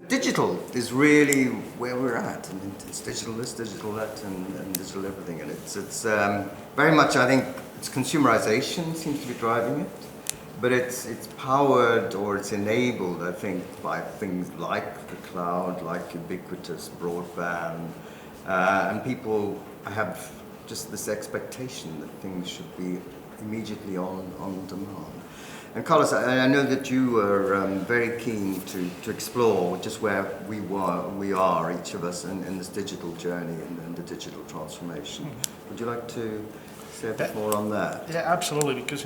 digital is really where we're at. I mean, it's digital this, digital that, and digital everything. And it's very much, I think, it's consumerization seems to be driving it. But it's powered or it's enabled, I think, by things like the cloud, like ubiquitous broadband, and people have just this expectation that things should be immediately on demand. And Carlos, I know that you were very keen to explore just where we are, each of us, in this digital journey and the digital transformation. Mm-hmm. Would you like to say a bit more on that? Yeah, absolutely, because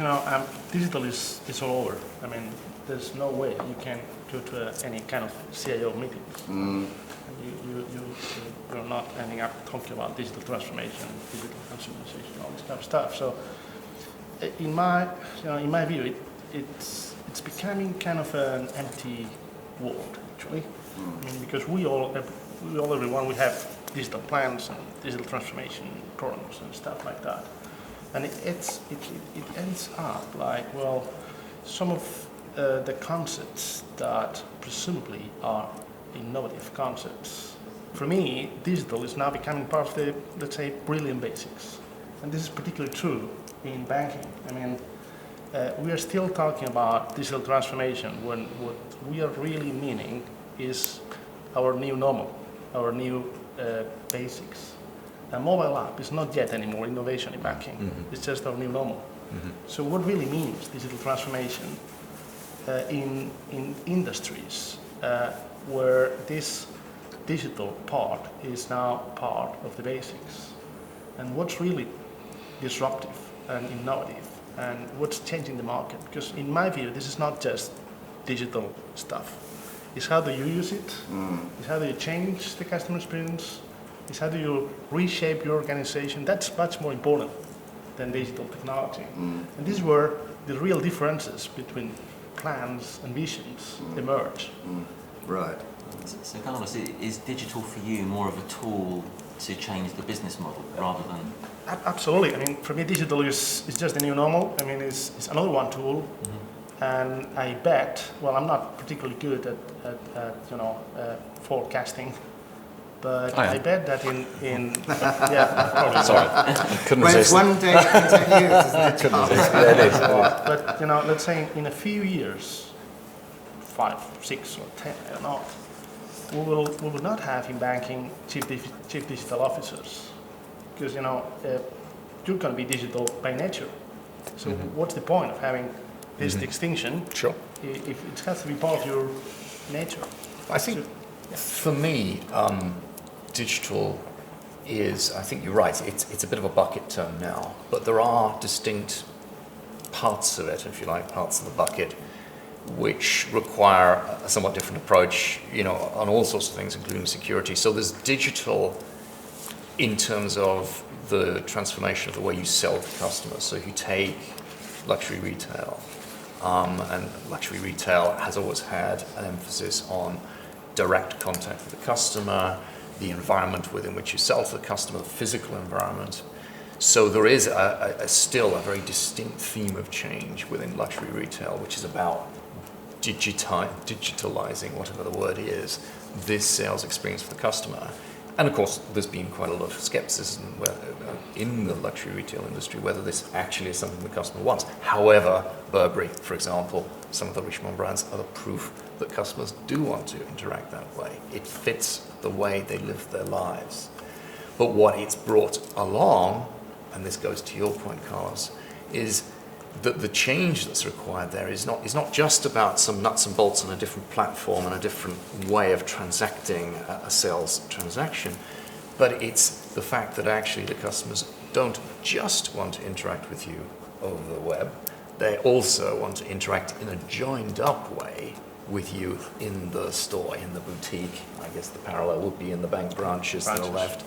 digital is all over. I mean, there's no way you can go to any kind of CIO meeting. You're not ending up talking about digital transformation, digital consumerization, all this kind of stuff. So, in my view, it's becoming kind of an empty world, actually. I mean, because everyone, we have digital plans and digital transformation programs and stuff like that. And it ends up like, well, some of the concepts that presumably are innovative concepts. For me, digital is now becoming part of the, let's say, brilliant basics. And this is particularly true in banking. I mean, we are still talking about digital transformation when what we are really meaning is our new normal, our new basics. A mobile app is not yet anymore innovation in banking. Mm-hmm. It's just our new normal. Mm-hmm. So what really means digital transformation in industries where this digital part is now part of the basics? And what's really disruptive and innovative and what's changing the market? Because in my view, this is not just digital stuff. It's how do you use it? It's how do you change the customer experience? Is how do you reshape your organization? That's much more important than digital technology. And this is where the real differences between plans and visions emerge. Right. So Carlos, is digital for you more of a tool to change the business model rather than... Absolutely. I mean, for me, digital is just the new normal. I mean, it's another one tool. And I bet, well, I'm not particularly good at forecasting. But I bet that in yeah, probably. Sorry, couldn't resist. Well, it's 1 day in 10 years, isn't it? Couldn't resist. Yeah, it is. But let's say in a few years, 5, 6, or 10, I don't know, we will not have in banking chief digital officers, because you're going to be digital by nature. So what's the point of having this distinction? Sure. If it has to be part of your nature. I think for me, digital is, I think you're right, it's a bit of a bucket term now, but there are distinct parts of it, if you like, parts of the bucket, which require a somewhat different approach, on all sorts of things, including security. So there's digital in terms of the transformation of the way you sell to customers. So if you take luxury retail, and luxury retail has always had an emphasis on direct contact with the customer, the environment within which you sell to the customer, the physical environment. So there is still a very distinct theme of change within luxury retail, which is about digitalizing, whatever the word is, this sales experience for the customer. And of course, there's been quite a lot of skepticism in the luxury retail industry whether this actually is something the customer wants. However, Burberry, for example, some of the Richemont brands are the proof that customers do want to interact that way. It fits the way they live their lives. But what it's brought along, and this goes to your point, Carlos, is that the change that's required there is not just about some nuts and bolts on a different platform and a different way of transacting a sales transaction, but it's the fact that actually the customers don't just want to interact with you over the web, they also want to interact in a joined up way with you in the store, in the boutique. I guess the parallel would be in the bank branches that are left.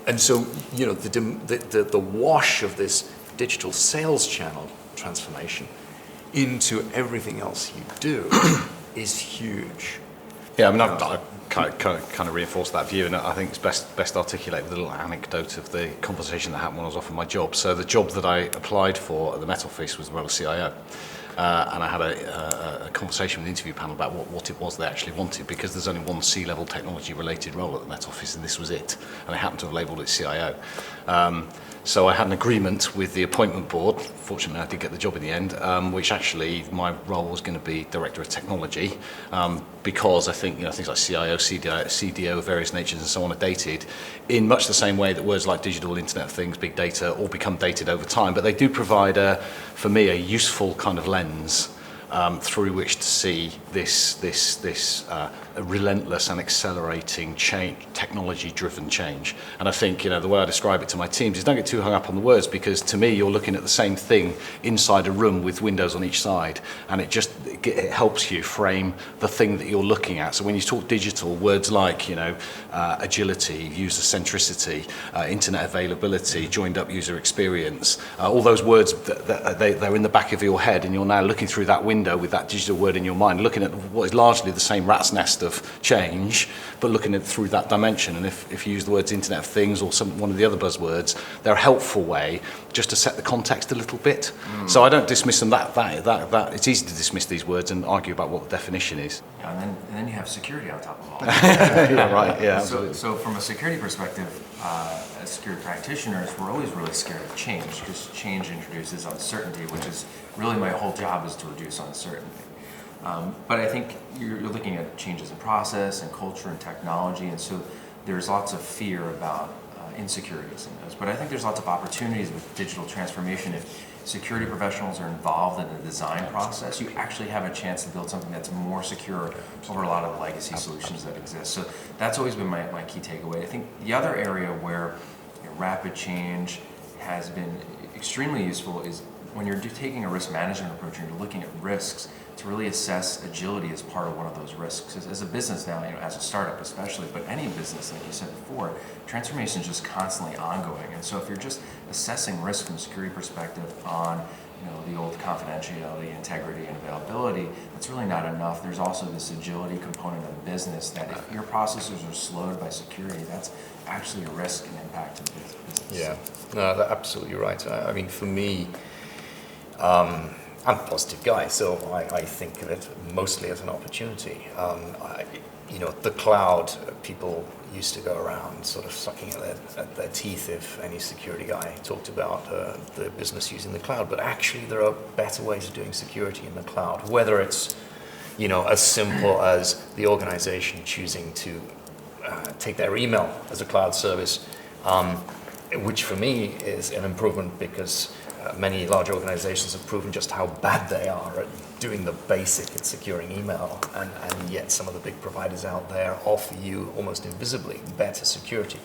And so, the wash of this digital sales channel transformation into everything else you do is huge. Yeah, I mean, I kind of reinforce that view, and I think it's best articulated with a little anecdote of the conversation that happened when I was offered my job. So the job that I applied for at the Met Office was the role of CIO. and I had a conversation with the interview panel about what it was they actually wanted, because there's only one C-level technology-related role at the Met Office, and this was it. And they happened to have labelled it CIO. So I had an agreement with the appointment board. Fortunately, I did get the job in the end, which actually my role was going to be Director of Technology, because I think things like CIO, CDO, various natures and so on are dated in much the same way that words like digital, Internet of Things, big data all become dated over time. But they do provide, for me, a useful kind of lens through which to see this relentless and accelerating change, technology-driven change. And I think the way I describe it to my teams is don't get too hung up on the words, because to me you're looking at the same thing inside a room with windows on each side, and it helps you frame the thing that you're looking at. So when you talk digital, words like agility, user centricity, internet availability, joined up user experience, all those words they're in the back of your head, and you're now looking through that window with that digital word in your mind, looking at what is largely the same rat's nest of change, but looking at it through that dimension. And if you use the words Internet of Things or one of the other buzzwords, they're a helpful way just to set the context a little bit. So I don't dismiss them that it's easy to dismiss these words and argue about what the definition is. Yeah, and then you have security on top of all. Yeah, right. Yeah. So from a security perspective, as security practitioners, we're always really scared of change, because change introduces uncertainty, which is really my whole job, is to reduce uncertainty. But I think you're looking at changes in process and culture and technology, and so there's lots of fear about insecurities in those. But I think there's lots of opportunities with digital transformation. If security professionals are involved in the design process, you actually have a chance to build something that's more secure over a lot of the legacy solutions that exist. So that's always been my key takeaway. I think the other area where rapid change has been extremely useful is when you're taking a risk management approach and you're looking at risks, to really assess agility as part of one of those risks. As a business now, as a startup especially, but any business, like you said before, transformation is just constantly ongoing. And so if you're just assessing risk from a security perspective on the old confidentiality, integrity, and availability, that's really not enough. There's also this agility component of business that if your processes are slowed by security, that's actually a risk and impact to the business. Yeah, no, that's absolutely right. I mean, for me, I'm a positive guy, so I think of it mostly as an opportunity. The cloud, people used to go around sort of sucking at their teeth if any security guy talked about the business using the cloud. But actually, there are better ways of doing security in the cloud, whether it's as simple as the organization choosing to take their email as a cloud service, which for me is an improvement, because many large organizations have proven just how bad they are at doing the basic at securing email, and yet some of the big providers out there offer you almost invisibly better security.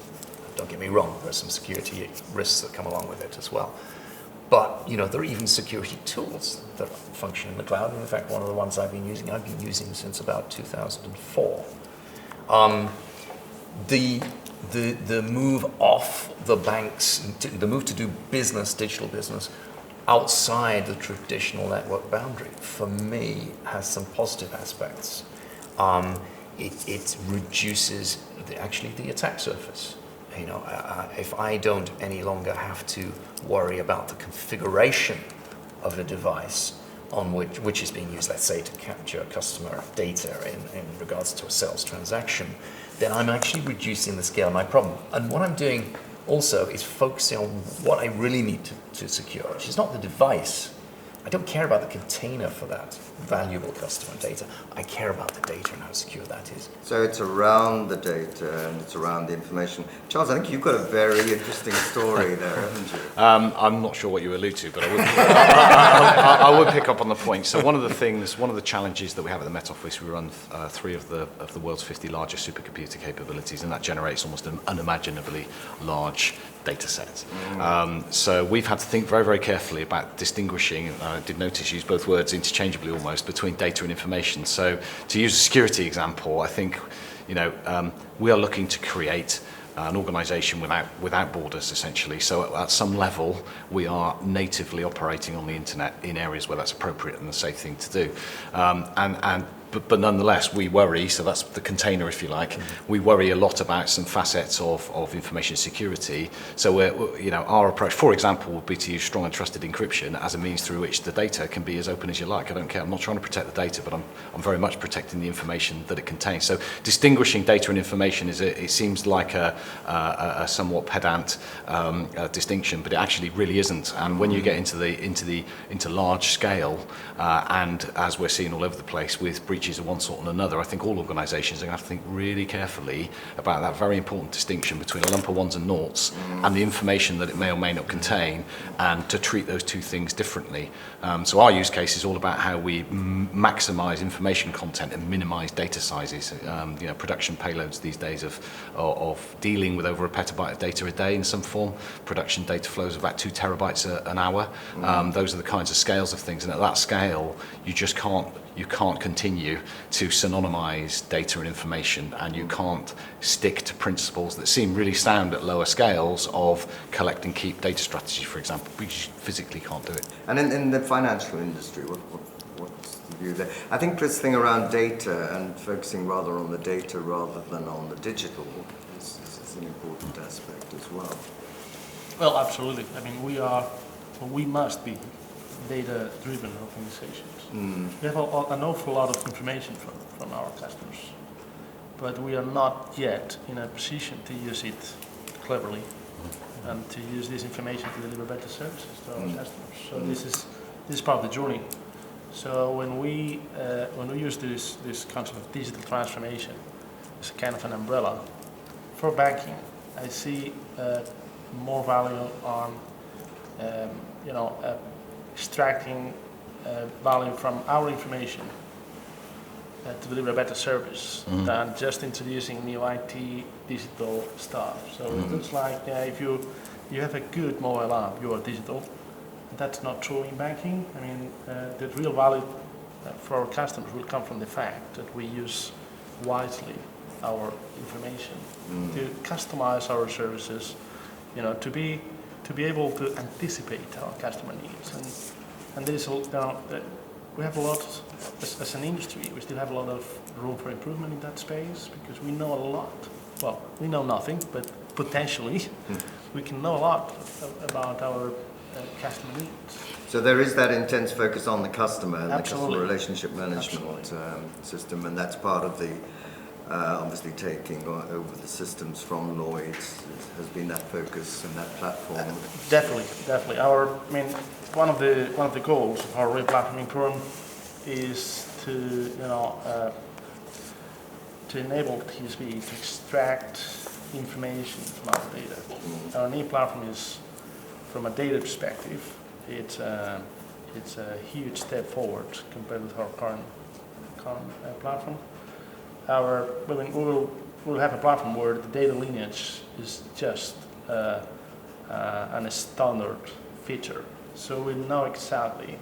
Don't get me wrong, there are some security risks that come along with it as well. But there are even security tools that function in the cloud. And in fact, one of the ones I've been using since about 2004. The move off the banks, the move to do business, digital business, outside the traditional network boundary, for me, has some positive aspects. It reduces the attack surface. If I don't any longer have to worry about the configuration of a device on which is being used, let's say, to capture customer data in regards to a sales transaction, then I'm actually reducing the scale of my problem. And what I'm doing also is focusing on what I really need to secure, which is not the device. I don't care about the container for that valuable customer data. I care about the data and how secure that is. So it's around the data and it's around the information. Charles, I think you've got a very interesting story there, haven't you? I'm not sure what you allude to, but I would pick up on the point. So one of the challenges that we have at the Met Office, we run 3 of the world's 50 largest supercomputer capabilities, and that generates almost an unimaginably large data sets. So we've had to think very, very carefully about distinguishing, I did notice you use both words interchangeably almost, between data and information. So to use a security example, I think we are looking to create an organization without borders, essentially. So at some level, we are natively operating on the internet in areas where that's appropriate and the safe thing to do. And but nonetheless, we worry, so that's the container, if you like, we worry a lot about some facets of information security. So our approach, for example, would be to use strong and trusted encryption as a means through which the data can be as open as you like. I don't care, I'm not trying to protect the data, but I'm very much protecting the information that it contains. So distinguishing data and information it seems like a somewhat pedant distinction, but it actually really isn't. And when you get into large scale, and as we're seeing all over the place with breaches of one sort and another, I think all organisations are going to have to think really carefully about that very important distinction between a lump of ones and noughts and the information that it may or may not contain, and to treat those two things differently. So our use case is all about how we maximise information content and minimise data sizes. Production payloads these days of dealing with over a petabyte of data a day in some form. Production data flows of about 2 terabytes an hour. Those are the kinds of scales of things, and at that scale, you just can't continue to synonymize data and information, and you can't stick to principles that seem really sound at lower scales of collect and keep data strategy, for example, because you physically can't do it. And in the financial industry, what's the view there? I think this thing around data and focusing rather on the data rather than on the digital is an important aspect as well. Well, absolutely. I mean, we must be data-driven organizations. We have an awful lot of information from our customers, but we are not yet in a position to use it cleverly and to use this information to deliver better services to our customers. So this is part of the journey. So when we use this concept of digital transformation as kind of an umbrella for banking, I see more value on extracting value from our information to deliver a better service than just introducing new IT digital stuff. So it looks like if you have a good mobile app, you are digital. That's not true in banking. I mean, the real value for our customers will come from the fact that we use wisely our information to customize our services, to be able to anticipate our customer needs. And there is, we have a lot, as an industry, we still have a lot of room for improvement in that space, because we know a lot. Well, we know nothing, but potentially we can know a lot about our customer needs. So there is that intense focus on the customer and Absolutely. the customer relationship management system, and that's part of the obviously taking over the systems from Lloyd's has been that focus and that platform. Definitely. One of the goals of our replatforming program is to enable TSB to extract information from our data. Our new platform is, from a data perspective, it's a huge step forward compared with our current platform. We'll have a platform where the data lineage is just a standard feature. So we know exactly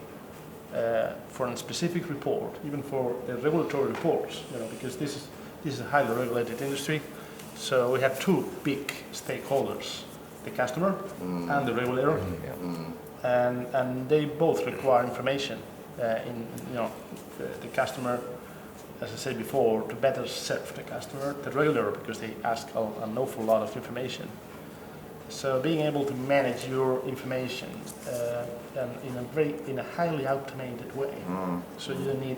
for a specific report, even for the regulatory reports, because this is a highly regulated industry. So we have two big stakeholders: the customer and the regulator, and they both require information. The customer, as I said before, to better serve the customer, the regulator, because they ask an awful lot of information. So being able to manage your information in a highly automated way, so you don't need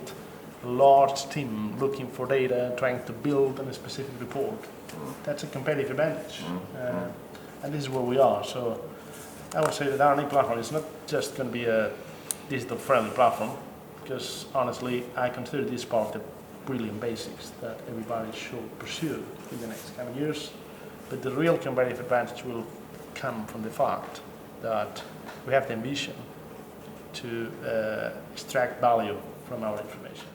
a large team looking for data, trying to build a specific report. That's a competitive advantage, and this is where we are. So I would say that our new platform is not just going to be a digital-friendly platform, because honestly, I consider this part of the brilliant basics that everybody should pursue in the next coming years. But the real competitive advantage will come from the fact that we have the ambition to extract value from our information.